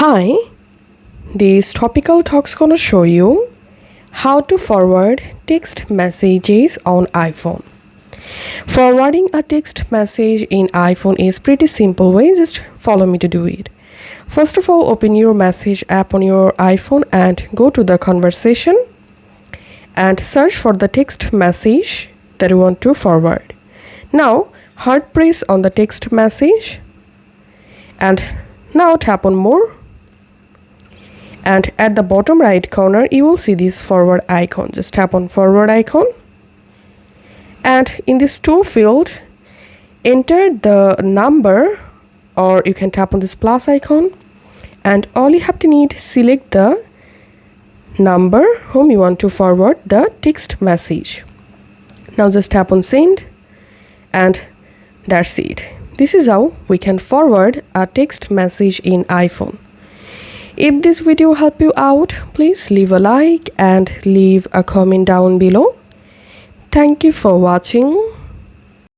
Hi, this topical talk's gonna show you how to forward text messages on iPhone. Forwarding a text message in iPhone is pretty simple way, just follow me to do it. First of all, open your message app on your iPhone and go to the conversation and search for the text message that you want to forward. Now, hard press on the text message and now tap on more. And at the bottom right corner, you will see this forward icon. Just tap on forward icon. And in this to field, enter the number, or you can tap on this plus icon. And all you have to need, select the number whom you want to forward the text message. Now just tap on send, and that's it. This is how we can forward a text message in iPhone. If this video helped you out, please leave a like and leave a comment down below. Thank you for watching.